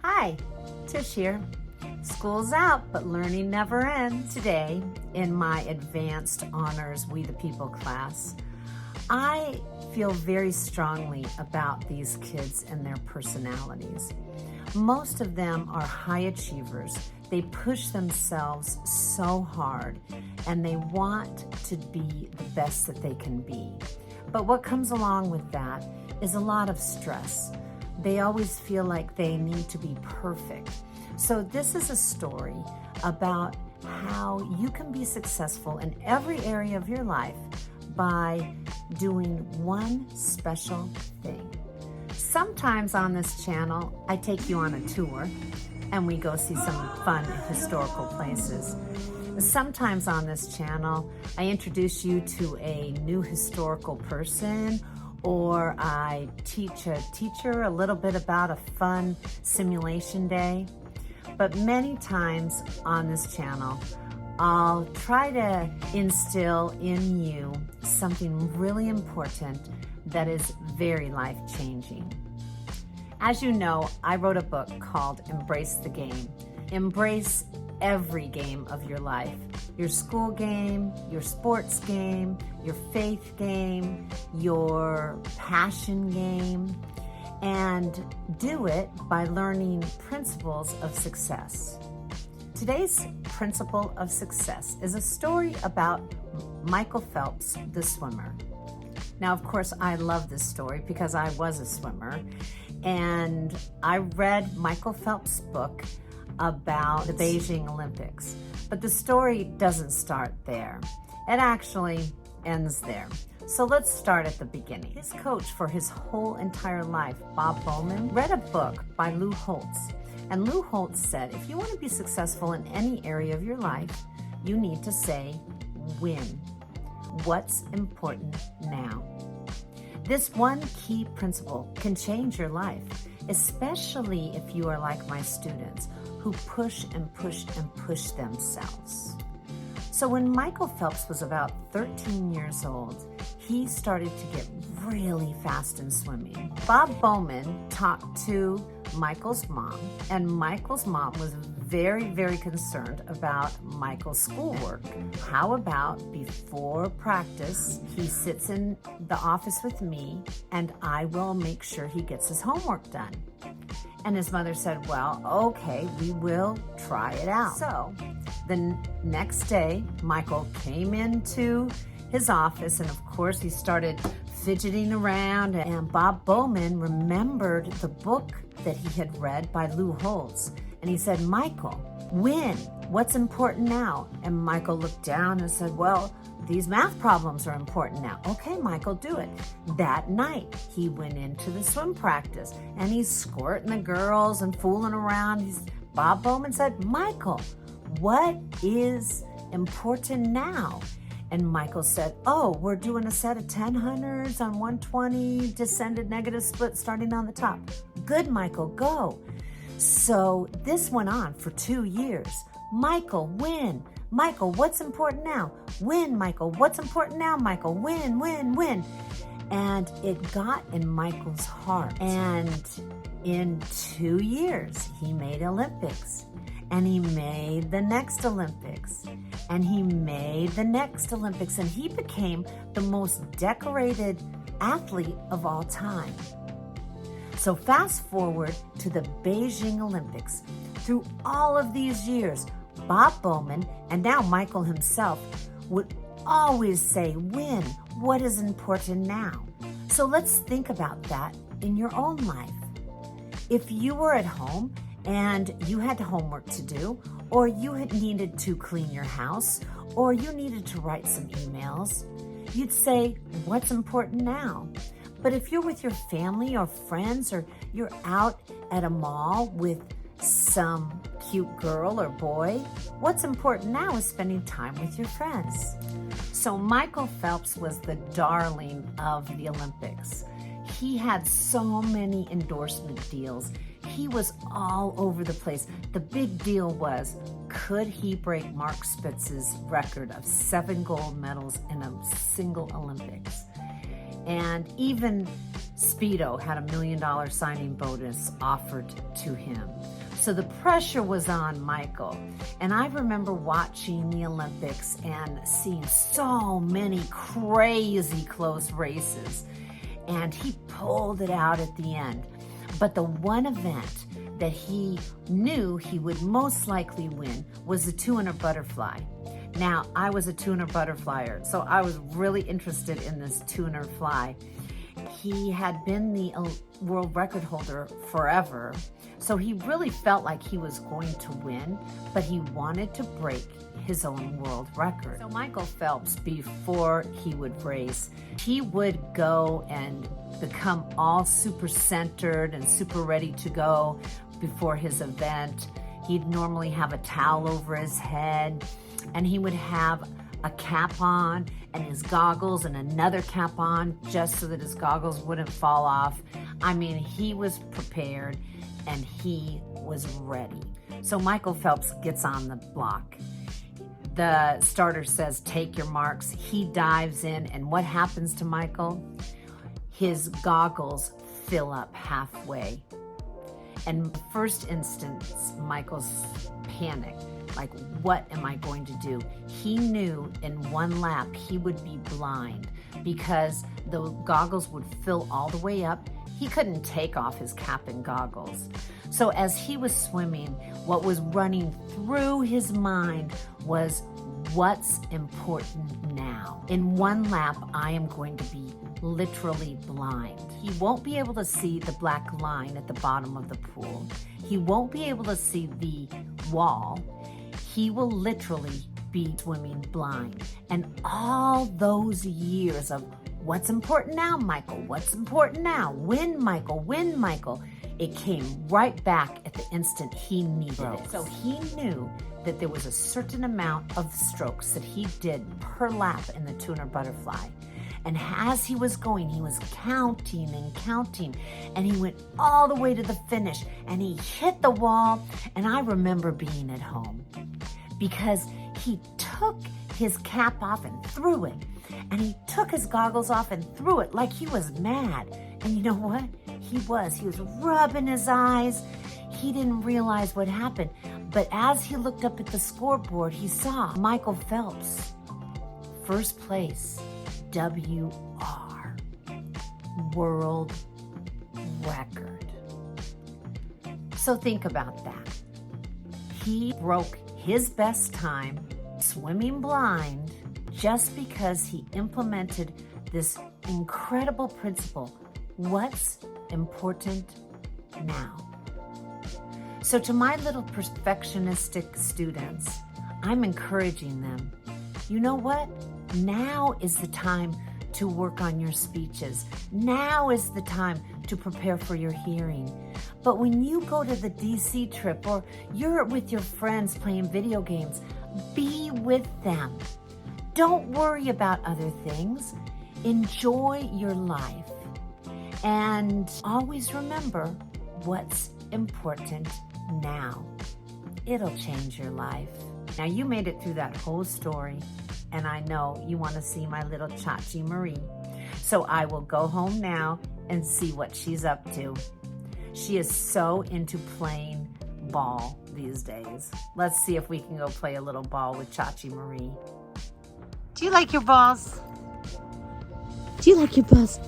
Hi, Tish here. School's out, but learning never ends. Today, in my Advanced Honors We the People class, I feel very strongly about these kids and their personalities. Most of them are high achievers. They push themselves so hard and they want to be the best that they can be. But what comes along with that is a lot of stress. They always feel like they need to be perfect. So this is a story about how you can be successful in every area of your life by doing one special thing. Sometimes on this channel, I take you on a tour and we go see some fun historical places. Sometimes on this channel, I introduce you to a new historical person, or I teach a teacher a little bit about a fun simulation day. But many times on this channel, I'll try to instill in you something really important that is very life-changing. As you know, I wrote a book called Embrace the Game. Embrace every game of your life. Your school game, your sports game, your faith game, your passion game, and do it by learning principles of success. Today's principle of success is a story about Michael Phelps, the swimmer. Now, of course, I love this story because I was a swimmer, and I read Michael Phelps' book about the Beijing Olympics. But the story doesn't start there. It actually ends there. So let's start at the beginning. His coach for his whole entire life, Bob Bowman, read a book by Lou Holtz. And Lou Holtz said, if you want to be successful in any area of your life, you need to say, win. What's important now? This one key principle can change your life, especially if you are like my students who push and push and push themselves. So when Michael Phelps was about 13 years old, he started to get really fast in swimming. Bob Bowman talked to Michael's mom, and Michael's mom was very, very concerned about Michael's schoolwork. How about before practice, he sits in the office with me and I will make sure he gets his homework done. And his mother said, well, okay, we will try it out. So the next day, Michael came into his office and of course he started fidgeting around, and Bob Bowman remembered the book that he had read by Lou Holtz. And he said, Michael, win. What's important now? And Michael looked down and said, well, these math problems are important now. Okay, Michael, do it. That night, he went into the swim practice and he's squirting the girls and fooling around. Bob Bowman said, Michael, what is important now? And Michael said, oh, we're doing a set of 10 hunters on 120, descended negative split starting on the top. Good, Michael, go. So this went on for 2 years. Michael, win. Michael, what's important now? Win, Michael. What's important now, Michael? Win, win, win. And it got in Michael's heart. And in 2 years, he made Olympics. And he made the next Olympics. And he made the next Olympics. And he became the most decorated athlete of all time. So fast forward to the Beijing Olympics. Through all of these years, Bob Bowman, and now Michael himself, would always say, win, what is important now? So let's think about that in your own life. If you were at home and you had homework to do, or you had needed to clean your house, or you needed to write some emails, you'd say, what's important now? But if you're with your family or friends, or you're out at a mall with some cute girl or boy, what's important now is spending time with your friends. So Michael Phelps was the darling of the Olympics. He had so many endorsement deals. He was all over the place. The big deal was, could he break Mark Spitz's record of 7 gold medals in a single Olympics? And even Speedo had $1 million signing bonus offered to him. So the pressure was on Michael. And I remember watching the Olympics and seeing so many crazy close races. And he pulled it out at the end. But the one event that he knew he would most likely win was the 200 butterfly. Now, I was a 200 butterflyer, so I was really interested in this 200 fly. He had been the world record holder forever, so he really felt like he was going to win, but he wanted to break his own world record. So Michael Phelps, before he would race, he would go and become all super centered and super ready to go before his event. He'd normally have a towel over his head, and he would have a cap on and his goggles and another cap on just so that his goggles wouldn't fall off. I mean, he was prepared and he was ready. So Michael Phelps gets on the block. The starter says, take your marks. He dives in, and what happens to Michael? His goggles fill up halfway. And first instance, Michael's panicked. Like, what am I going to do? He knew in one lap he would be blind because the goggles would fill all the way up. He couldn't take off his cap and goggles. So as he was swimming, what was running through his mind was, what's important now? In one lap, I am going to be literally blind. He won't be able to see the black line at the bottom of the pool. He won't be able to see the wall. He will literally be swimming blind. And all those years of, what's important now, Michael? What's important now? Win, Michael, win, Michael. It came right back at the instant he needed it. So he knew that there was a certain amount of strokes that he did per lap in the 200 butterfly. And as he was going, he was counting and counting, and he went all the way to the finish, and he hit the wall. And I remember being at home because he took his cap off and threw it, and he took his goggles off and threw it like he was mad. And you know what? He was rubbing his eyes. He didn't realize what happened. But as he looked up at the scoreboard, he saw Michael Phelps, first place, WR, world record. So think about that. He broke his best time swimming blind just because he implemented this incredible principle. What's important now? So to my little perfectionistic students, I'm encouraging them. You know what? Now is the time to work on your speeches. Now is the time to prepare for your hearing. But when you go to the DC trip or you're with your friends playing video games, be with them. Don't worry about other things. Enjoy your life. And always remember what's important now. It'll change your life. Now, you made it through that whole story, and I know you want to see my little Chachi Marie. So I will go home now and see what she's up to. She is so into playing ball these days. Let's see if we can go play a little ball with Chachi Marie. Do you like your balls? Do you like your balls?